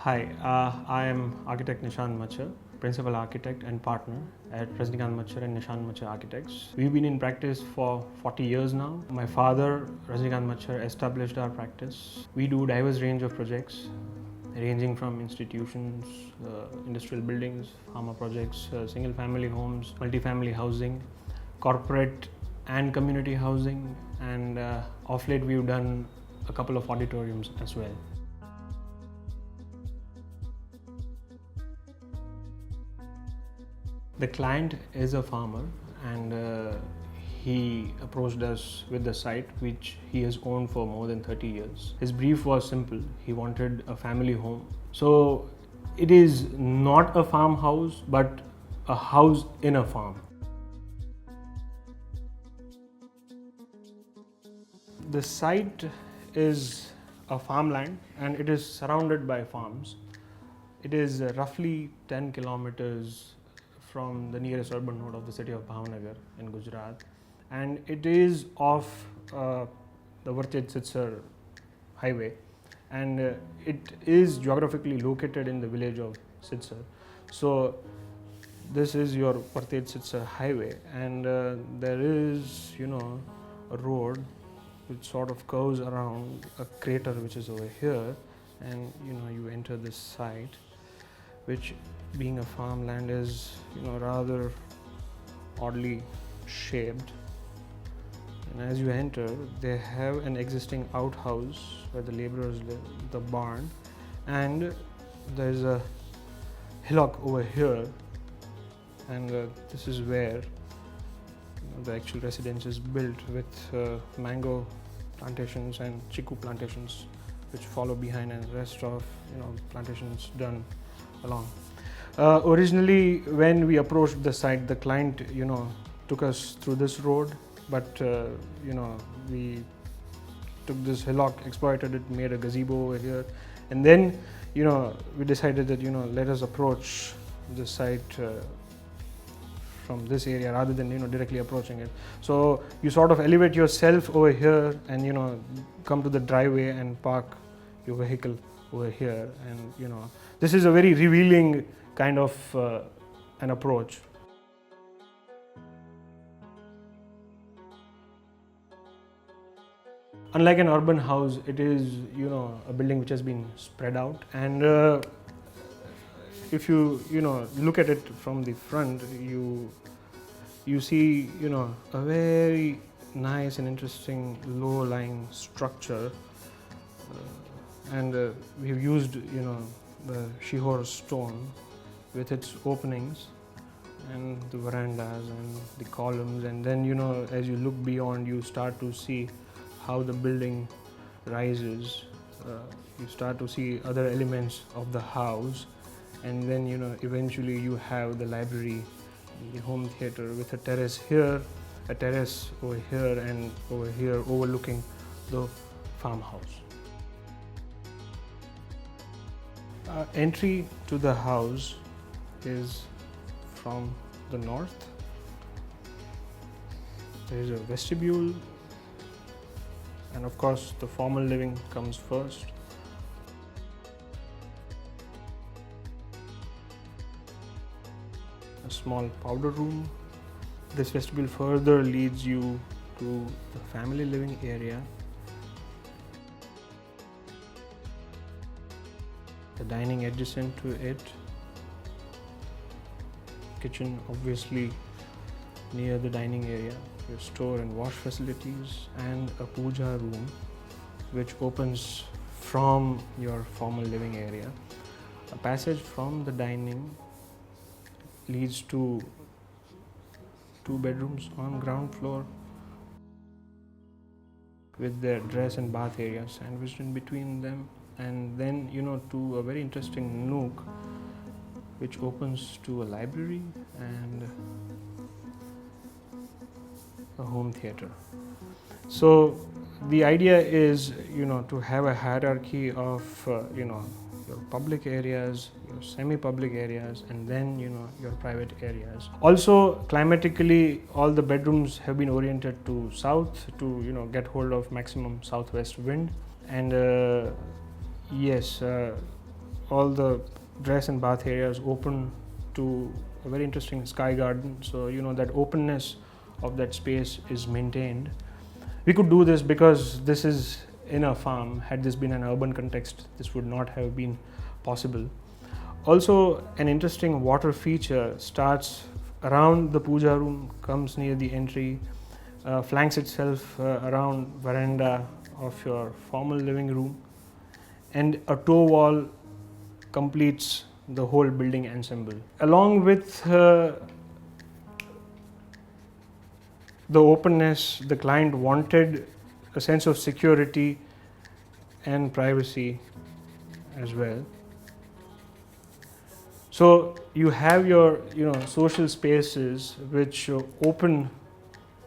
Hi, I am architect Nishant Machhar, principal architect and partner at Rajnikant Machhar and Nishant Machhar Architects. We've been in practice for 40 years now. My father, Rajnikant Machhar, established our practice. We do diverse range of projects ranging from institutions, industrial buildings, pharma projects, single family homes, multi-family housing, corporate and community housing, and of late we've done a couple of auditoriums as well. The client is a farmer and he approached us with the site which he has owned for more than 30 years. His brief was simple. He wanted a family home. So it is not a farmhouse but a house in a farm. The site is a farmland and it is surrounded by farms. It is roughly 10 kilometers from the nearest urban node of the city of Bhavnagar in Gujarat, and it is off the Varted-Sitsar highway, and it is geographically located in the village of Sitsar. So this is your Varted-Sitsar highway, and there is a road which sort of curves around a crater which is over here, and you enter this site, which being a farmland is rather oddly shaped. And as you enter, they have an existing outhouse where the laborers live, the barn, and there is a hillock over here, and this is where the actual residence is built with mango plantations and chiku plantations which follow behind, and the rest of plantations done along. Originally, when we approached the site, the client took us through this road, but we took this hillock, exploited it, made a gazebo over here, and then we decided that let us approach the site from this area rather than directly approaching it. So you sort of elevate yourself over here and come to the driveway and park your vehicle over here, and this is a very revealing kind of an approach. Unlike an urban house, it is a building which has been spread out, and if you look at it from the front, you see a very nice and interesting low-lying structure, and we've used the Shihor stone with its openings and the verandas and the columns, and then as you look beyond, you start to see how the building rises. You start to see other elements of the house, and then eventually you have the library, the home theater with a terrace here, a terrace over here, and over here overlooking the farmhouse. Entry to the house is from the north. There is a vestibule, and of course the formal living comes first. A small powder room. This vestibule further leads you to the family living area. The dining adjacent to it. Kitchen obviously near the dining area. Your store and wash facilities, and a puja room which opens from your formal living area. A passage from the dining leads to 2 bedrooms on ground floor with their dress and bath areas sandwiched in between them, and then to a very interesting nook which opens to a library and a home theater. So the idea is to have a hierarchy of your public areas, your semi-public areas, and then your private areas. Also, climatically, all the bedrooms have been oriented to south to get hold of maximum southwest wind, and yes, all the dress and bath areas open to a very interesting sky garden. So that openness of that space is maintained. We could do this because this is in a farm. Had this been an urban context, this would not have been possible. Also, an interesting water feature starts around the puja room, comes near the entry, flanks itself around veranda of your formal living room, and a toe wall completes the whole building ensemble. Along with the openness, the client wanted a sense of security and privacy as well. So you have your social spaces which open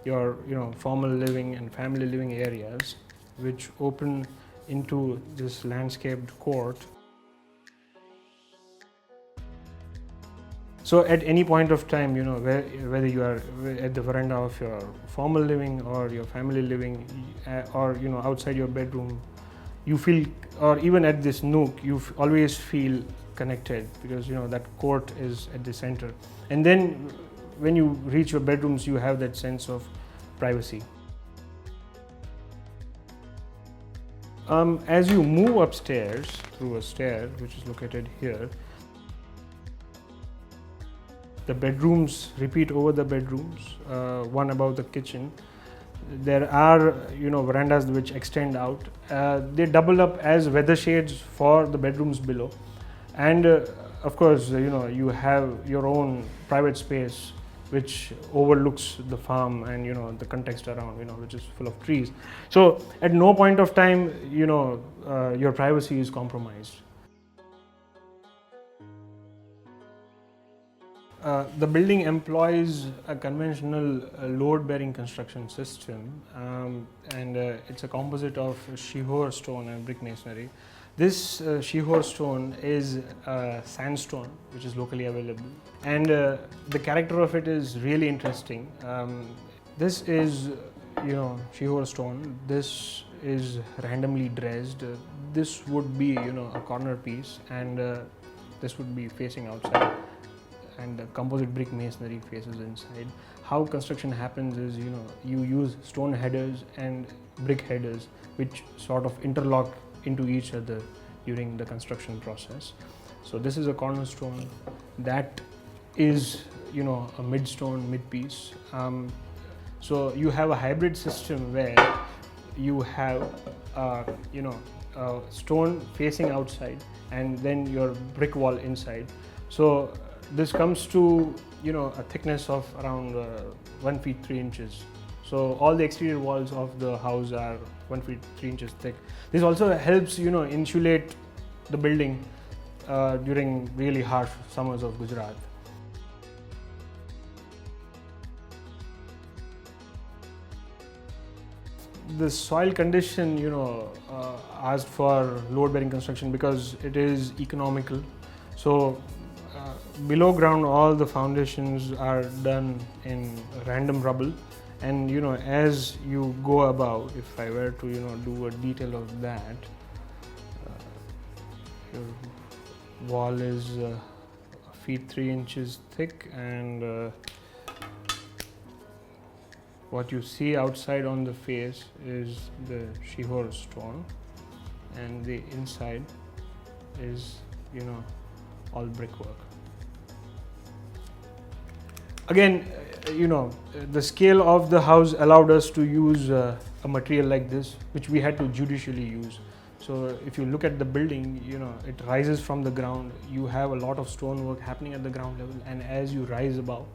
your formal living and family living areas, which open into this landscaped court. So at any point of time, whether you are at the veranda of your formal living or your family living, or outside your bedroom, you feel, or even at this nook, you always feel connected, because that court is at the center. And then when you reach your bedrooms, you have that sense of privacy. As you move upstairs through a stair which is located here, the bedrooms repeat over the bedrooms, one above the kitchen. There are verandas which extend out. They double up as weather shades for the bedrooms below, and of course you have your own private space which overlooks the farm and the context around, which is full of trees. So at no point of time your privacy is compromised. The building employs a conventional load-bearing construction system, and it's a composite of shihor stone and brick masonry. This shihor stone is sandstone, which is locally available, and the character of it is really interesting. This is shihor stone. This is randomly dressed. This would be a corner piece, and this would be facing outside, and the composite brick masonry faces inside. How construction happens is you use stone headers and brick headers which sort of interlock into each other during the construction process. So this is a cornerstone, that is a mid-stone, mid-piece. So you have a hybrid system where you have stone facing outside and then your brick wall inside. So this comes to a thickness of around 1 feet 3 inches. So all the exterior walls of the house are 1 feet 3 inches thick. This also helps insulate the building during really harsh summers of Gujarat. The soil condition asked for load bearing construction because it is economical. So below ground, all the foundations are done in random rubble, and as you go above, if I were to do a detail of that, your wall is a feet 3 inches thick, and what you see outside on the face is the shihor stone, and the inside is all brickwork. Again, the scale of the house allowed us to use a material like this, which we had to judicially use. So if you look at the building, it rises from the ground. You have a lot of stonework happening at the ground level, and as you rise above,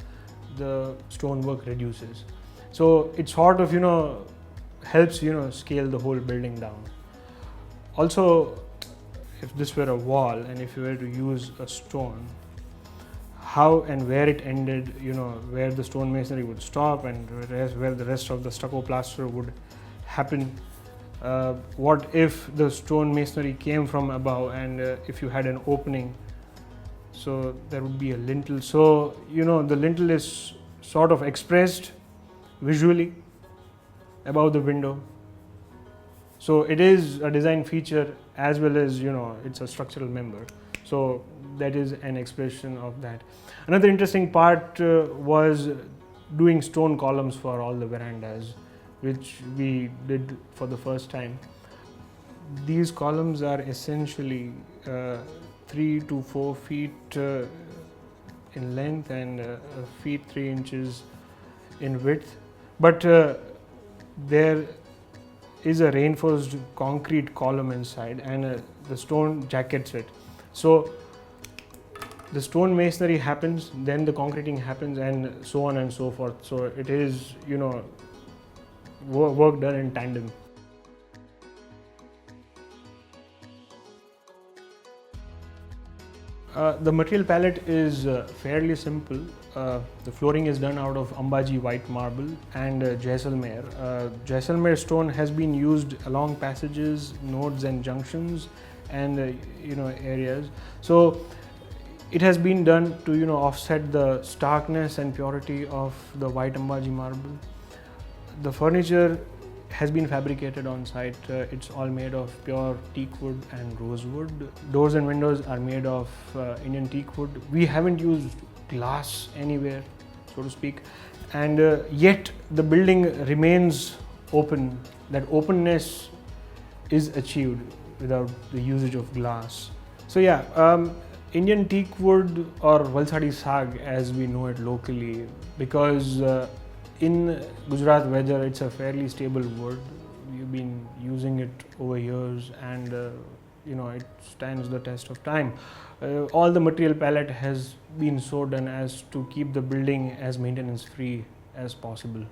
the stonework reduces. So it sort of helps scale the whole building down. Also, if this were a wall and if you were to use a stone, how and where it ended, where the stone masonry would stop and where the rest of the stucco plaster would happen. What if the stone masonry came from above, and if you had an opening, so there would be a lintel. So the lintel is sort of expressed visually above the window. So it is a design feature as well as it's a structural member. So that is an expression of that. Another interesting part was doing stone columns for all the verandas, which we did for the first time. These columns are essentially 3 to 4 feet in length and feet 3 inches in width, but there is a reinforced concrete column inside, and the stone jackets it. So the stone masonry happens, then the concreting happens, and so on and so forth. So it is, work done in tandem. The material palette is fairly simple. The flooring is done out of Ambaji white marble and Jaisalmer. Jaisalmer stone has been used along passages, nodes and junctions, and areas. So it has been done to offset the starkness and purity of the white Ambaji marble. The furniture has been fabricated on site. It's all made of pure teak wood and rosewood. Doors and windows are made of Indian teak wood. We haven't used glass anywhere, so to speak, and yet the building remains open. That openness is achieved without the usage of glass. So yeah, Indian teak wood, or Valsadi Sag as we know it locally, because in Gujarat weather it's a fairly stable wood. We've been using it over years, and it stands the test of time. All the material palette has been so done as to keep the building as maintenance free as possible.